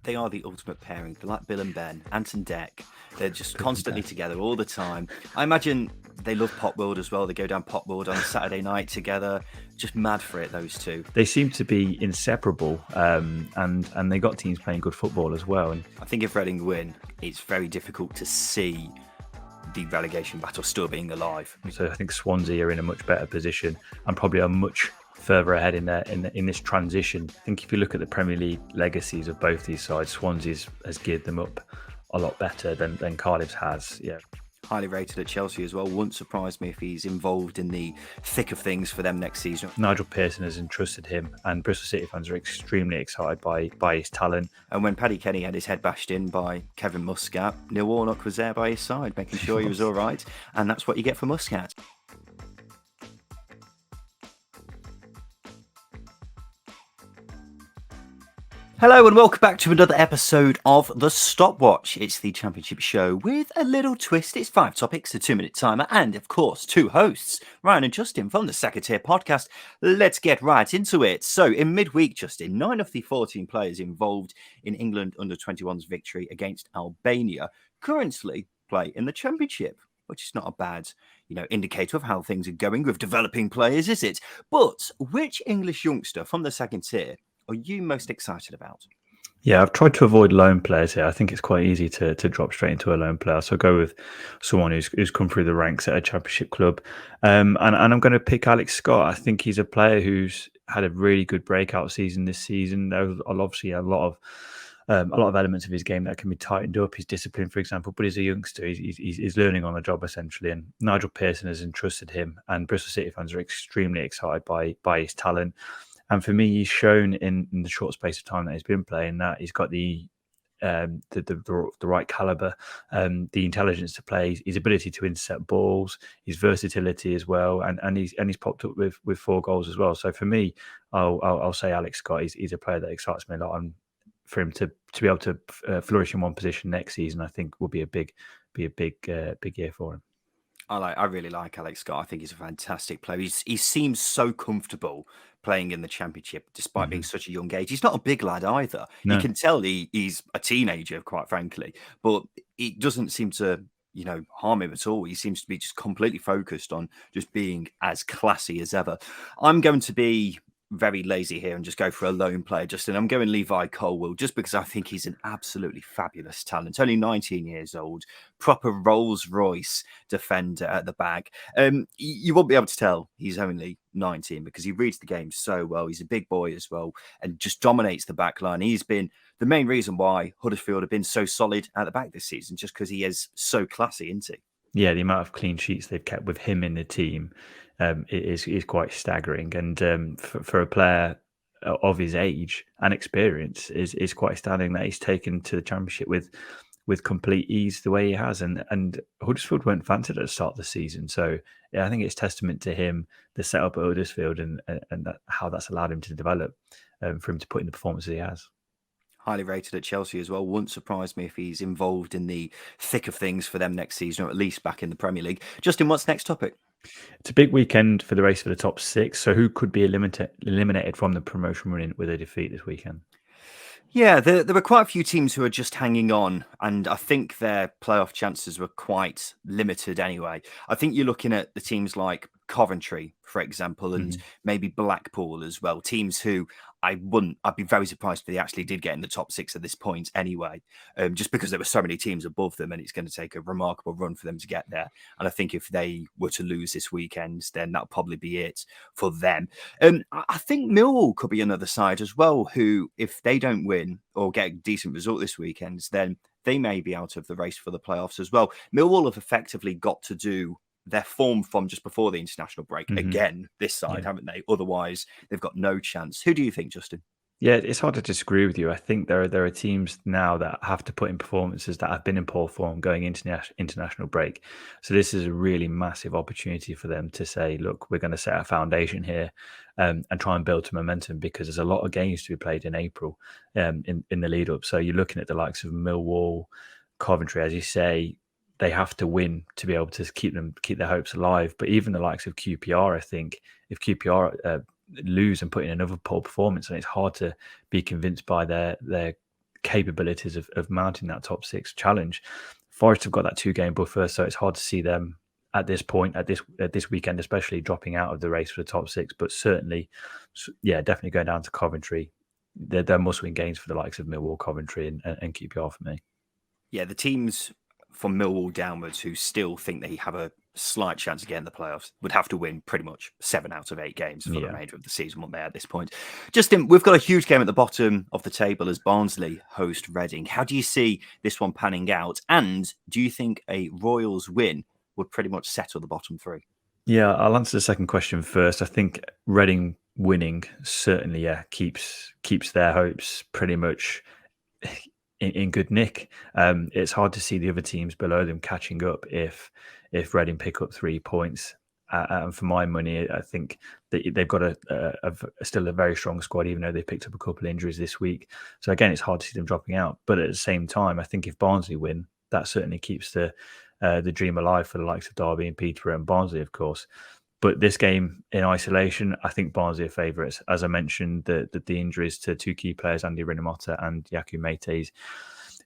They are the ultimate pairing. They're like Bill and Ben, Ant and Dec. They're just constantly together all the time. I imagine they love Pop World as well. They go down Pop World on Saturday night together. Just mad for it, those two. They seem to be inseparable, and they got teams playing good football as well. And I think if Reading win, it's very difficult to see the relegation battle still being alive. So I think Swansea are in a much better position and probably are much further ahead in this transition. I think if you look at the Premier League legacies of both these sides, Swansea has geared them up a lot better than Cardiff's has. Yeah. Highly rated at Chelsea as well. Wouldn't surprise me if he's involved in the thick of things for them next season. Nigel Pearson has entrusted him, and Bristol City fans are extremely excited by his talent. And when Paddy Kenny had his head bashed in by Kevin Muscat, Neil Warnock was there by his side, making sure he was all right. And that's what you get for Muscat. Hello and welcome back to another episode of The Stopwatch. It's the Championship show with a little twist. It's 5 topics, a 2-minute timer, and of course, 2 hosts, Ryan and Justin from the Second-Tier podcast. Let's get right into it. So in midweek, Justin, 9 of the 14 players involved in England under-21's victory against Albania currently play in the Championship, which is not a bad, indicator of how things are going with developing players, is it? But which English youngster from the second tier are you most excited about? Yeah, I've tried to avoid loan players here. I think it's quite easy to drop straight into a loan player. So I'll go with someone who's come through the ranks at a Championship club. And I'm going to pick Alex Scott. I think he's a player who's had a really good breakout season this season. There's obviously a lot of elements of his game that can be tightened up. His discipline, for example, but he's a youngster. He's learning on the job, essentially. And Nigel Pearson has entrusted him, and Bristol City fans are extremely excited by his talent. And for me, he's shown in the short space of time that he's been playing that he's got the right caliber, the intelligence to play, his ability to intercept balls, his versatility as well, and he's popped up with 4 goals as well. So for me, I'll say Alex Scott. He's a player that excites me a lot, and for him to be able to flourish in one position next season, I think will be a big year for him. I really like Alex Scott. I think he's a fantastic player. He seems so comfortable playing in the Championship, despite being such a young age. He's not a big lad either. No. You can tell he's a teenager, quite frankly, but it doesn't seem to, harm him at all. He seems to be just completely focused on just being as classy as ever. I'm going to be very lazy here and just go for a lone player, Justin. I'm going Levi Colwill just because I think he's an absolutely fabulous talent. Only 19 years old, proper Rolls Royce defender at the back. You won't be able to tell he's only 19 because he reads the game so well. He's a big boy as well and just dominates the back line. He's been the main reason why Huddersfield have been so solid at the back this season, just because he is so classy, isn't he? Yeah, the amount of clean sheets they've kept with him in the team is quite staggering. And for a player of his age and experience, is quite astounding that he's taken to the Championship with complete ease the way he has. And Huddersfield weren't fancied at the start of the season. So yeah, I think it's testament to him, the setup at Huddersfield and how that's allowed him to develop for him to put in the performances he has. Highly rated at Chelsea as well. Wouldn't surprise me if he's involved in the thick of things for them next season, or at least back in the Premier League. Justin, what's next topic? It's a big weekend for the race for the top 6. So who could be eliminated from the promotion running with a defeat this weekend? Yeah, there were quite a few teams who are just hanging on, and I think their playoff chances were quite limited anyway. I think you're looking at the teams like Coventry, for example, and maybe Blackpool as well. Teams who I'd be very surprised if they actually did get in the top 6 at this point anyway, just because there were so many teams above them and it's going to take a remarkable run for them to get there. And I think if they were to lose this weekend, then that'll probably be it for them. I think Millwall could be another side as well, who, if they don't win or get a decent result this weekend, then they may be out of the race for the playoffs as well. Millwall have effectively got to do their form from just before the international break again this side, haven't they? Otherwise, they've got no chance. Who do you think, Justin? Yeah, it's hard to disagree with you. I think there are teams now that have to put in performances that have been in poor form going into the international break. So this is a really massive opportunity for them to say, look, we're going to set a foundation here and try and build to momentum, because there's a lot of games to be played in April in the lead up. So you're looking at the likes of Millwall, Coventry, as you say. They have to win to be able to keep their hopes alive. But even the likes of QPR, I think, if QPR lose and put in another poor performance, and it's hard to be convinced by their capabilities of mounting that top 6 challenge. Forest have got that 2-game buffer, so it's hard to see them at this point, at this weekend, especially dropping out of the race for the top 6. But certainly, definitely going down to Coventry. They're must-win games for the likes of Millwall, Coventry, and QPR for me. Yeah, the teams from Millwall downwards who still think they have a slight chance of getting the playoffs would have to win pretty much 7 out of 8 games for the remainder of the season, won't they, at this point? Justin, we've got a huge game at the bottom of the table as Barnsley host Reading. How do you see this one panning out? And do you think a Royals win would pretty much settle the bottom 3? Yeah, I'll answer the second question first. I think Reading winning certainly keeps their hopes pretty much in good nick. It's hard to see the other teams below them catching up if Reading pick up 3 points. And for my money, I think that they've got still a very strong squad, even though they picked up a couple of injuries this week. So again, it's hard to see them dropping out. But at the same time, I think if Barnsley win, that certainly keeps the dream alive for the likes of Derby and Peterborough and Barnsley, of course. But this game in isolation, I think Barnsley are favourites. As I mentioned, the injuries to 2 key players, Andy Rinomhota and Yaku Mate,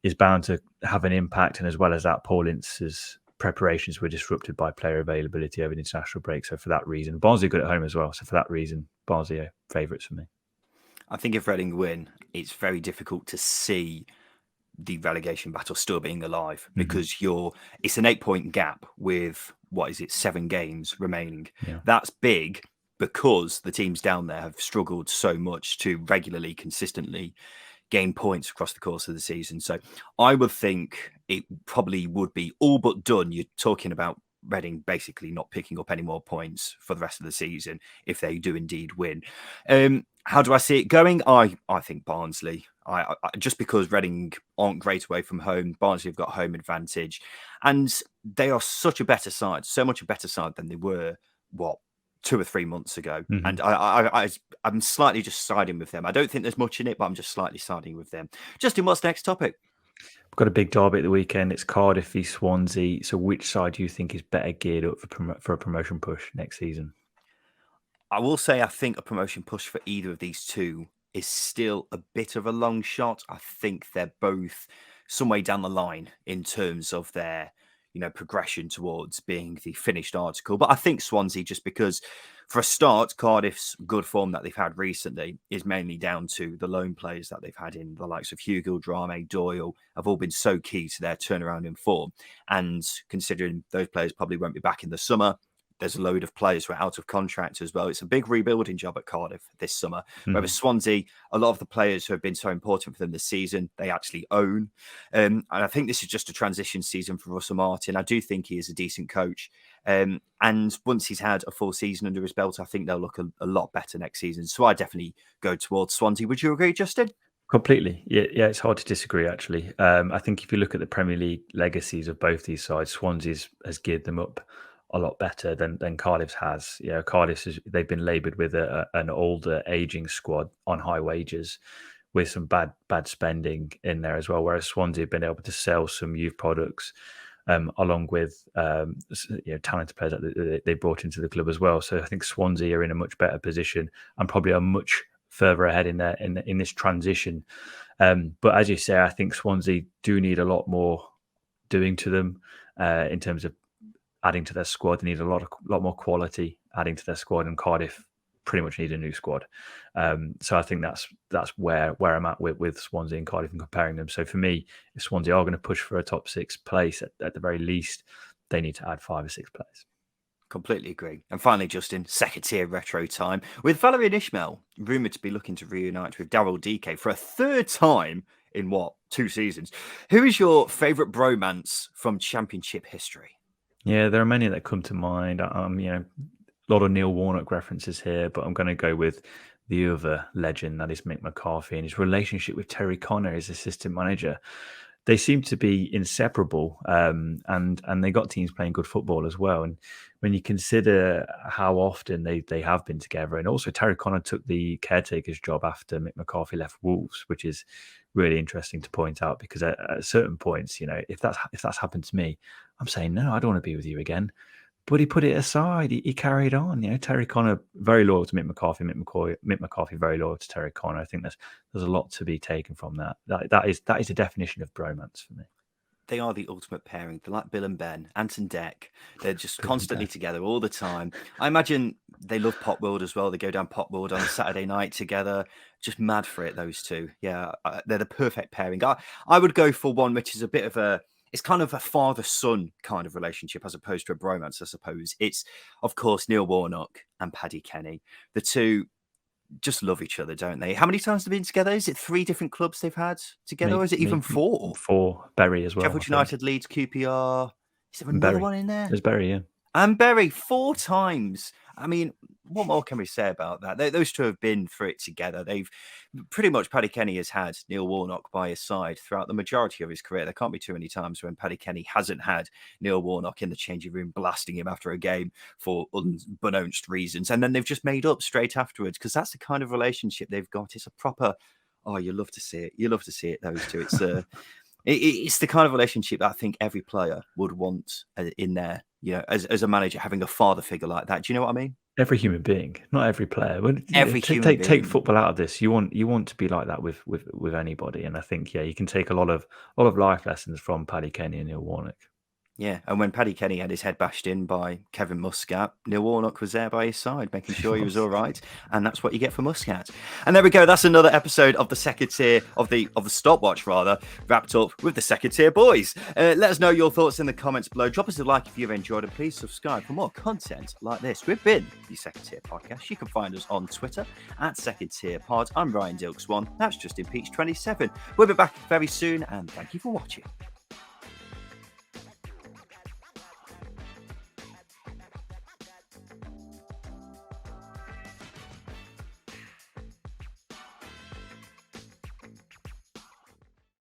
is bound to have an impact. And as well as that, Paul Ince's preparations were disrupted by player availability over the international break. So for that reason, Barnsley are good at home as well. So for that reason, Barnsley are favourites for me. I think if Reading win, it's very difficult to see the relegation battle still being alive because it's an 8-point gap with 7 games remaining. That's big because the teams down there have struggled so much to regularly, consistently gain points across the course of the season. So I would think it probably would be all but done. You're talking about Reading basically not picking up any more points for the rest of the season if they do indeed win. How do I see it going? I think Barnsley. I just because Reading aren't great away from home, Barnsley have got home advantage, and they are such a better side, so much a better side than they were 2 or 3 months ago. And I'm slightly just siding with them. I don't think there's much in it, but I'm just slightly siding with them. Justin, what's the next topic? We've got a big derby at the weekend. It's Cardiff v Swansea. So which side do you think is better geared up for a promotion push next season? I will say I think a promotion push for either of these two is still a bit of a long shot. I think they're both some way down the line in terms of their progression towards being the finished article. But I think Swansea, just because for a start, Cardiff's good form that they've had recently is mainly down to the loan players that they've had in, the likes of Hugill, Drame, Doyle, have all been so key to their turnaround in form. And considering those players probably won't be back in the summer, there's a load of players who are out of contract as well. It's a big rebuilding job at Cardiff this summer. Whereas Swansea, a lot of the players who have been so important for them this season, they actually own. And I think this is just a transition season for Russell Martin. I do think he is a decent coach. And once he's had a full season under his belt, I think they'll look a lot better next season. So I definitely go towards Swansea. Would you agree, Justin? Completely. Yeah, it's hard to disagree, actually. I think if you look at the Premier League legacies of both these sides, Swansea has geared them up a lot better than Cardiff's has. They've been laboured with an older, ageing squad on high wages with some bad spending in there as well, whereas Swansea have been able to sell some youth products along with talented players that they brought into the club as well. So I think Swansea are in a much better position and probably are much further ahead in this transition. But as you say, I think Swansea do need a lot more doing to them in terms of adding to their squad. They need a lot more quality adding to their squad, and Cardiff pretty much need a new squad. So I think that's where I'm at with Swansea and Cardiff and comparing them. So for me, if Swansea are going to push for a top 6 place, at the very least, they need to add 5 or 6 players. Completely agree. And finally, Justin, second tier retro time with Valerie and Ishmael rumoured to be looking to reunite with Daryl DK for a 3rd time in 2 seasons. Who is your favourite bromance from Championship history? Yeah, there are many that come to mind. A lot of Neil Warnock references here, but I'm going to go with the other legend, that is Mick McCarthy, and his relationship with Terry Connor, his assistant manager. They seem to be inseparable, and they got teams playing good football as well. And when you consider how often they have been together, and also Terry Connor took the caretaker's job after Mick McCarthy left Wolves, which is really interesting to point out, because at certain points, if that's happened to me, I'm saying, no, I don't want to be with you again. But he put it aside. He carried on. Terry Connor, very loyal to Mick McCarthy. Mick McCarthy, very loyal to Terry Connor. I think there's a lot to be taken from that. That is a definition of bromance for me. They are the ultimate pairing. They're like Bill and Ben, Ant and Dec. They're just constantly together all the time. I imagine they love Pop World as well. They go down Pop World on a Saturday night together. Just mad for it, those two. Yeah, they're the perfect pairing. I would go for one which is a bit of it's kind of a father-son kind of relationship as opposed to a bromance, I suppose. It's, of course, Neil Warnock and Paddy Kenny. The two just love each other, don't they? How many times have they been together? Is it 3 different clubs they've had together, or is it even 4? 4. Bury as well. Sheffield United, Leeds, QPR. Is there another one in there? There's Bury, yeah. And Bury 4 times. I mean, what more can we say about that? Those two have been through it together. They've pretty much, Paddy Kenny has had Neil Warnock by his side throughout the majority of his career. There can't be too many times when Paddy Kenny hasn't had Neil Warnock in the changing room blasting him after a game for unbeknownst reasons. And then they've just made up straight afterwards, because that's the kind of relationship they've got. It's a proper, you love to see it. You love to see it, those two. It's it's the kind of relationship that I think every player would want in there, as a manager, having a father figure like that. Do you know what I mean? Every human being, not every player. Take football out of this. You want to be like that with anybody, and I think you can take a lot of life lessons from Paddy Kenny and Neil Warnock. Yeah, and when Paddy Kenny had his head bashed in by Kevin Muscat, Neil Warnock was there by his side, making sure he was all right, and that's what you get for Muscat. And there we go. That's another episode of the second tier of the Stopwatch, rather, wrapped up with the second tier boys. Let us know your thoughts in the comments below. Drop us a like if you've enjoyed it. Please subscribe for more content like this. We've been the Second Tier Podcast. You can find us on Twitter at Second Tier Pod. I'm Ryan Dilks1. That's Justin Peach 27. We'll be back very soon, and thank you for watching.